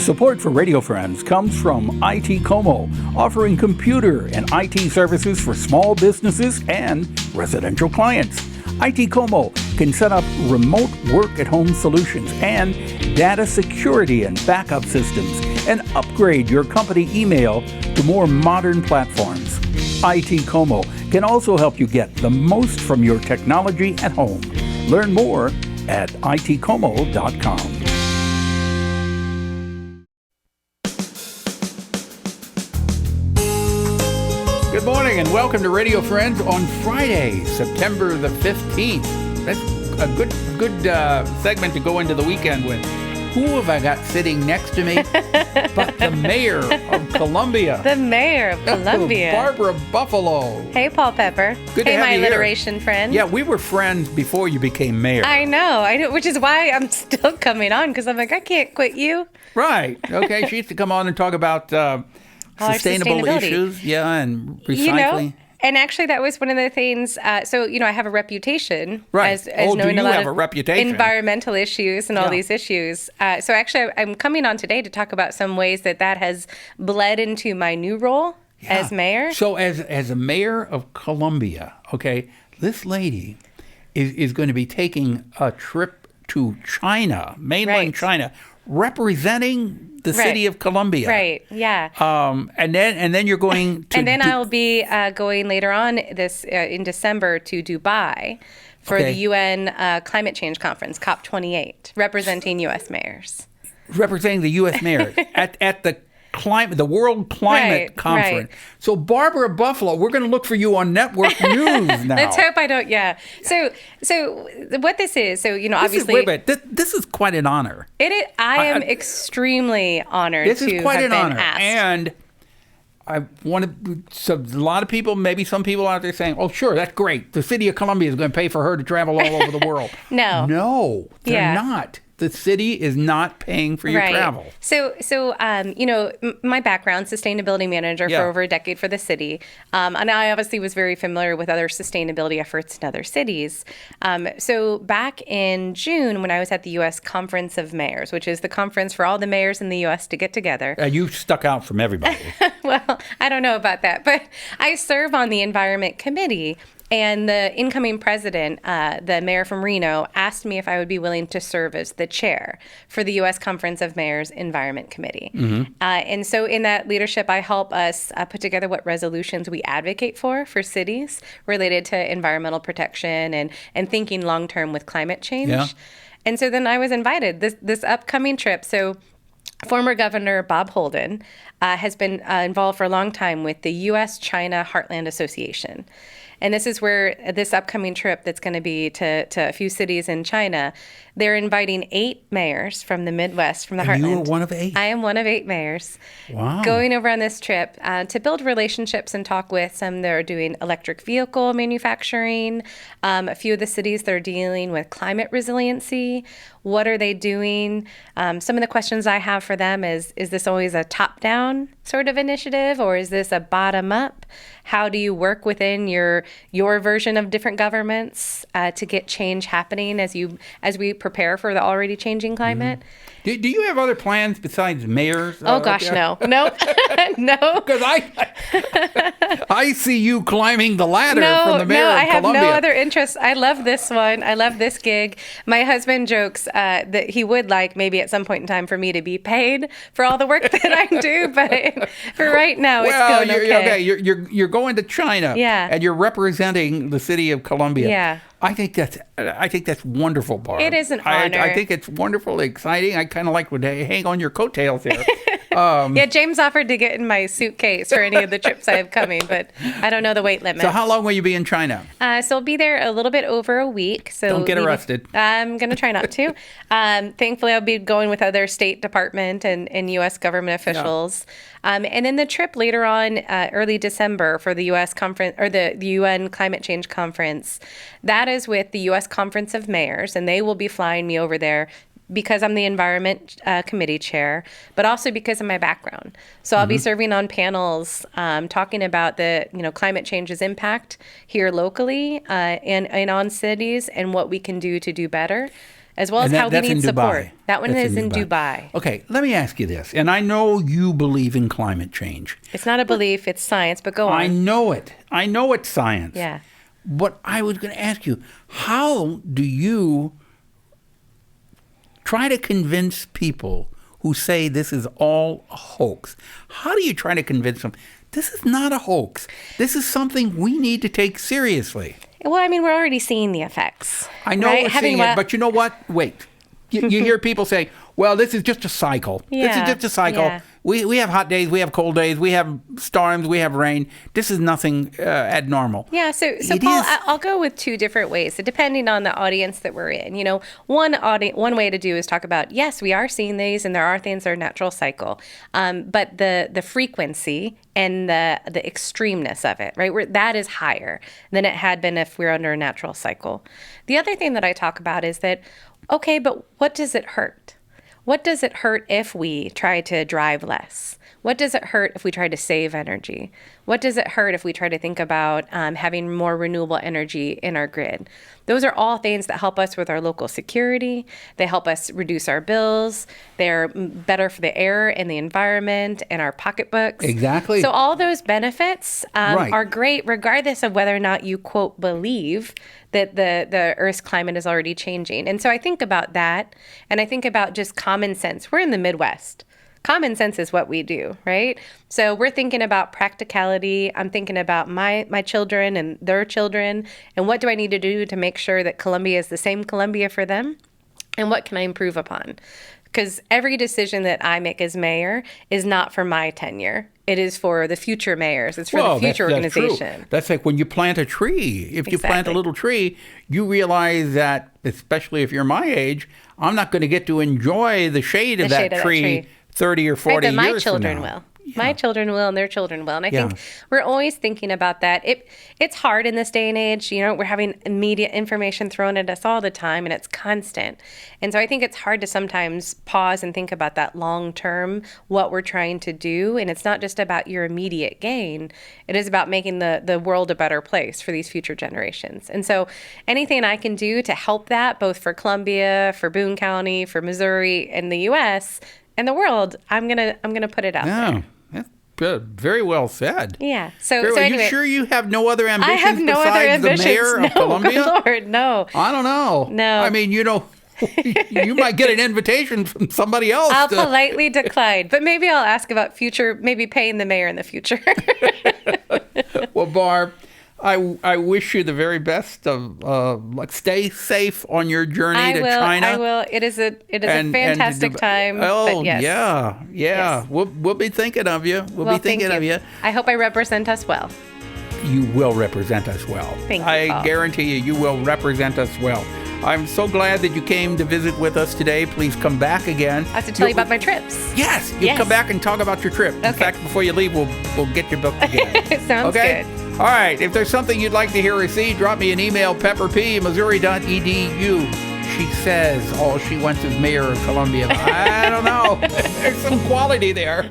Support for Radio Friends comes from IT Como, offering computer and IT services for small businesses and residential clients. IT Como can set up remote work-at-home solutions and data security and backup systems and upgrade your company email to more modern platforms. IT Como can also help you get the most from your technology at home. Learn more at itcomo.com. Good morning and welcome to Radio Friends on Friday, September the 15th. That's a good segment to go into the weekend with. Who have I got sitting next to me but the mayor of Columbia? The mayor of Columbia. Barbara Buffalo. Hey, Paul Pepper. Good to have my you here. alliteration friend. Yeah, we were friends before you became mayor. I know, which is why I'm still coming on, because I'm like, I can't quit you. Right. Okay, she used to come on and talk about sustainable issues, and recycling. You know, and actually, that was one of the things. So, I have a reputation as knowing a lot of environmental issues and all these issues. So, actually, I'm coming on today to talk about some ways that has bled into my new role as mayor. So, as a mayor of Columbia, okay, this lady is going to be taking a trip to China, mainland China, representing the city of Columbia. Right, yeah. And then you're going to... And then I'll be going later on in December to Dubai for the UN Climate Change Conference, COP28, representing U.S. mayors. Representing the U.S. mayors at the World Climate Conference. Right. So, Barbara Buffalo, we're going to look for you on network news now. Let's hope I don't. Yeah. So what this is, obviously, this is quite an honor. It is. I am extremely honored. This is quite have an been honor, asked. and I want to. So, a lot of people, maybe some people out there, saying, "Oh, sure, that's great. The city of Columbia is going to pay for her to travel all over the world." No, they're not. The city is not paying for your travel. So, my background, sustainability manager for over a decade for the city. And I obviously was very familiar with other sustainability efforts in other cities. So back in June, when I was at the U.S. Conference of Mayors, which is the conference for all the mayors in the U.S. to get together. You stuck out from everybody. Well, I don't know about that, but I serve on the Environment Committee. And the incoming president, the mayor from Reno, asked me if I would be willing to serve as the chair for the U.S. Conference of Mayors Environment Committee. Mm-hmm. And so in that leadership, I help us put together what resolutions we advocate for cities related to environmental protection and thinking long-term with climate change. Yeah. And so then I was invited this upcoming trip. So former Governor Bob Holden has been involved for a long time with the U.S.-China Heartland Association. And this is where this upcoming trip that's going to be to a few cities in China, they're inviting 8 mayors from the Midwest, from the Heartland. You are one of 8? I am one of 8 mayors. Wow. Going over on this trip to build relationships and talk with some that are doing electric vehicle manufacturing, a few of the cities that are dealing with climate resiliency. What are they doing? Some of the questions I have for them is this always a top-down sort of initiative, or is this a bottom-up? How do you work within your version of different governments to get change happening as we prepare for the already changing climate? Mm-hmm. Do you have other plans besides mayors? Oh gosh, no. No. Because I see you climbing the ladder from the mayor of Columbia. No, I have no other interests. I love this one. I love this gig. My husband jokes that he would like maybe at some point in time for me to be paid for all the work that I do, but for right now, it's going okay. You're going to China, and you're representing the city of Columbia. Yeah. I think that's wonderful, Barb. It is an honor. I think it's wonderful, exciting. I kind of like to hang on your coattails there. James offered to get in my suitcase for any of the trips I have coming, but I don't know the weight limit. So how long will you be in China? So I'll be there a little bit over a week. So don't get arrested. I'm going to try not to. Thankfully, I'll be going with other State Department and U.S. government officials. Yeah. And then the trip later on, early December, for the U.S. conference or the UN Climate Change Conference. That is with the U.S. Conference of Mayors, and they will be flying me over there because I'm the Environment Committee Chair, but also because of my background. So I'll be serving on panels talking about the climate change's impact here locally and on cities and what we can do to do better. as well as And how we that's need in support. Dubai. That one That's is in Dubai. Okay, let me ask you this. And I know you believe in climate change. It's not a belief, it's science, but go on. I know it. I know it's science. Yeah. But I was going to ask you, how do you try to convince people who say this is all a hoax? How do you try to convince them this is not a hoax? This is something we need to take seriously. Well, I mean, we're already seeing the effects. I know right? we're seeing it, but you know what? Wait. You hear people say, well, this is just a cycle. This is just a cycle. Yeah. We have hot days, we have cold days, we have storms, we have rain. This is nothing abnormal. Yeah, so It Paul, is. I'll go with two different ways, so depending on the audience that we're in. You know, one way to do is talk about, yes, we are seeing these, and there are things that are natural cycle, but the frequency and the extremeness of it, right? That is higher than it had been if we're under a natural cycle. The other thing that I talk about is that, okay, but what does it hurt? What does it hurt if we try to drive less? What does it hurt if we try to save energy? What does it hurt if we try to think about having more renewable energy in our grid? Those are all things that help us with our local security. They help us reduce our bills. They're better for the air and the environment and our pocketbooks. Exactly. So all those benefits Right. are great regardless of whether or not you, quote, believe that the Earth's climate is already changing. And so I think about that, and I think about just common sense. We're in the Midwest. Common sense is what we do, right? So we're thinking about practicality. I'm thinking about my children and their children, and what do I need to do to make sure that Columbia is the same Columbia for them, and what can I improve upon? Because every decision that I make as mayor is not for my tenure. It is for the future mayors. It's for the future organization. True. That's like when you plant a tree. If you plant a Exactly. little tree, you realize that, especially if you're my age, I'm not going to get to enjoy the shade of that tree 30 or 40 right, but years my children from now. will. My children will, and their children will. And I Yeah. think we're always thinking about that. It's hard in this day and age. You know, we're having immediate information thrown at us all the time, and it's constant. And so I think it's hard to sometimes pause and think about that long term, what we're trying to do. And it's not just about your immediate gain. It is about making the world a better place for these future generations. And so anything I can do to help that, both for Columbia, for Boone County, for Missouri, and the U.S., and the world, I'm gonna put it out there. Yeah, that's good. Very well said. Yeah. So Are anyway, you sure you have no other I ambitions have no other besides ambitions. the mayor No, of Columbia? good Lord, no. I don't know. No. I mean, you know, you might get an invitation from somebody else. I'll politely decline, but maybe I'll ask about future, maybe paying the mayor in the future. Well, Barb, I wish you the very best of stay safe on your journey to China. I will. It is a fantastic time. Oh, but yes. yeah. Yes. We'll be thinking of you. We'll be thinking thank of you. I hope I represent us well. You will represent us well. Thank you, I Paul. guarantee you will represent us well. I'm so glad that you came to visit with us today. Please come back again. I have to tell you about my trips. Yes, you come back and talk about your trip. In Okay. fact, before you leave, we'll get your book again. Sounds Okay? good. All right. If there's something you'd like to hear or see, drop me an email, pepperp@missouri.edu. She says all she wants is mayor of Columbia. I don't know. There's some quality there.